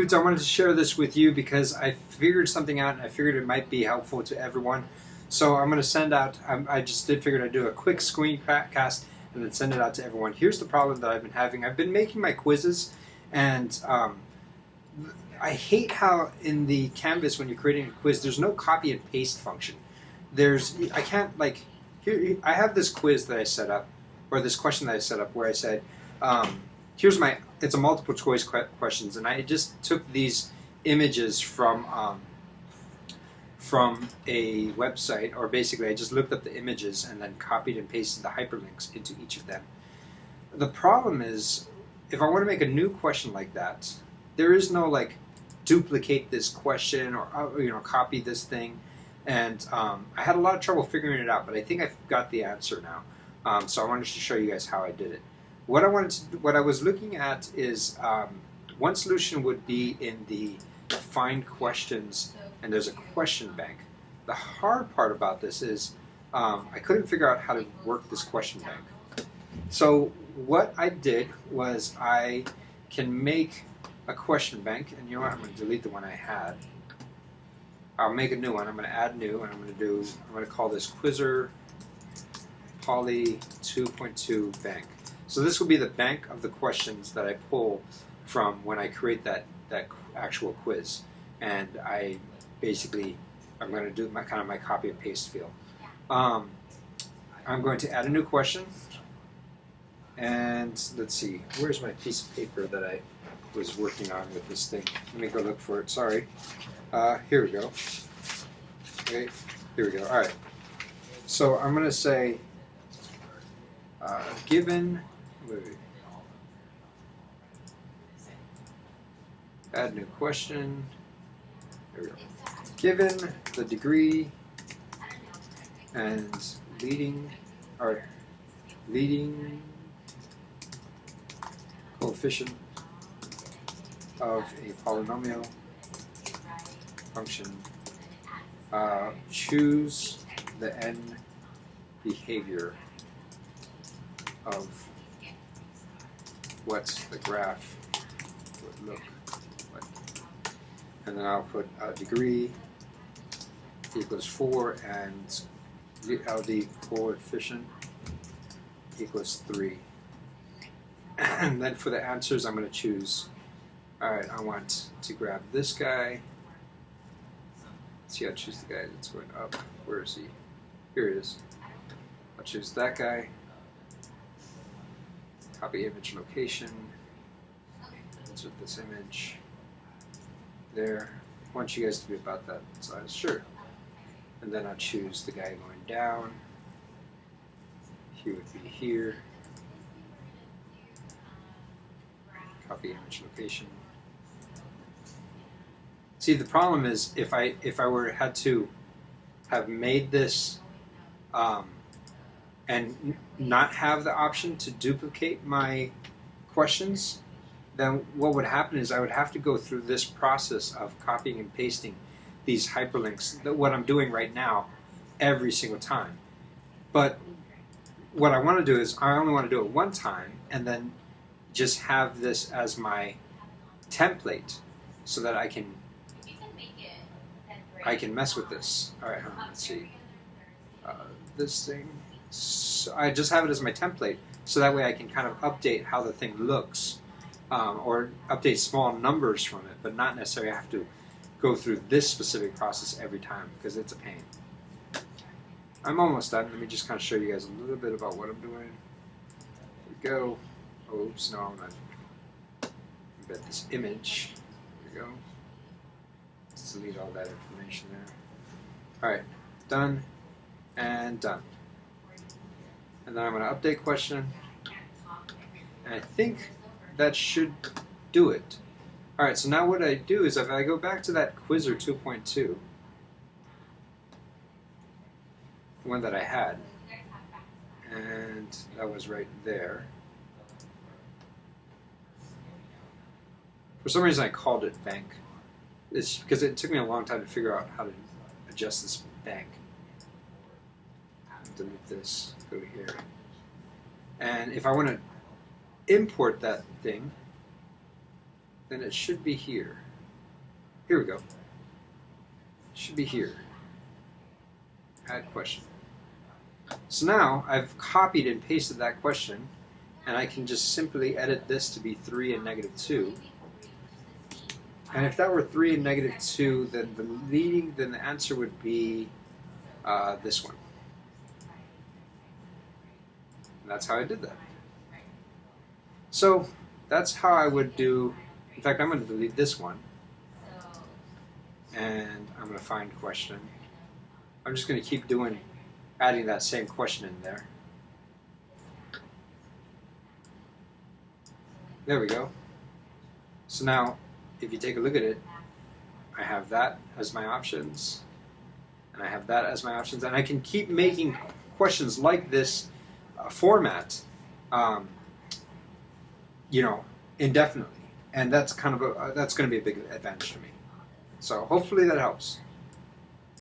dudes, I wanted to share this with you because I figured something out and I figured it might be helpful to everyone. So I'm going to send out, I just did figure I'd do a quick screencast and then send it out to everyone. Here's the problem that I've been having. I've been making my quizzes, and I hate how in the Canvas when you're creating a quiz, there's no copy and paste function. I can't here, I have this quiz that I set up, or this question that I set up where I said, it's a multiple choice questions, and I just took these images from a website, or basically I just looked up the images and then copied and pasted the hyperlinks into each of them. The problem is, if I want to make a new question like that, there is no duplicate this question or copy this thing, and I had a lot of trouble figuring it out, but I think I've got the answer now. So I wanted to show you guys how I did it. What I was looking at is one solution would be in the find questions, and there's a question bank. The hard part about this is I couldn't figure out how to work this question bank. So what I did was I can make a question bank, and you know what? I'm going to delete the one I had. I'll make a new one. I'm going to add new, and I'm going to call this Quizzer Poly 2.2 bank. So this will be the bank of the questions that I pull from when I create that actual quiz, and I'm going to do my copy and paste feel. I'm going to add a new question, and let's see, where's my piece of paper that I was working on with this thing? Let me go look for it. Sorry. Here we go. Okay, here we go. All right. So I'm going to say, given. Wait. Add new question. There we go. Given the degree and leading coefficient of a polynomial function, choose the n behavior of what the graph would look like. And then I'll put degree equals 4 and LD coefficient equals 3. And then for the answers, I'm going to choose, alright, I want to grab this guy. Let's see, I'll choose the guy that's going up. Where is he? Here he is. I'll choose that guy. Copy image location. Insert this image. There. I want you guys to be about that size. Sure. And then I'll choose the guy going down. He would be here. Copy image location. See, the problem is if I had to have made this and not have the option to duplicate my questions, then what would happen is I would have to go through this process of copying and pasting these hyperlinks, what I'm doing right now, every single time. But what I want to do is I only want to do it one time and then just have this as my template so that I can mess with this. Alright, let's see. This thing. So I just have it as my template so that way I can kind of update how the thing looks, or update small numbers from it, but not necessarily have to go through this specific process every time because it's a pain. I'm almost done. Let me just kind of show you guys a little bit about what I'm doing. Here we go. Oops, no, I'm not. Embed this image. There we go. Let's delete all that information there. Alright, done and done. And then I'm going to update question. And I think that should do it. Alright, so now what I do is if I go back to that Quizzer 2.2, the one that I had, and that was right there. For some reason I called it bank. It's because it took me a long time to figure out how to adjust this bank. Delete this, go to here. And if I want to import that thing, then it should be here. Here we go. Should be here. Add question. So now I've copied and pasted that question, and I can just simply edit this to be 3 and -2. And if that were 3 and -2, then the answer would be this one. And that's how I did that. So that's how I would do. In fact, I'm going to delete this one, and I'm going to find question. I'm just going to keep adding that same question in there. There we go. So now, if you take a look at it, I have that as my options, and I have that as my options, and I can keep making questions like this format, indefinitely, and that's kind of that's going to be a big advantage to me. So hopefully that helps.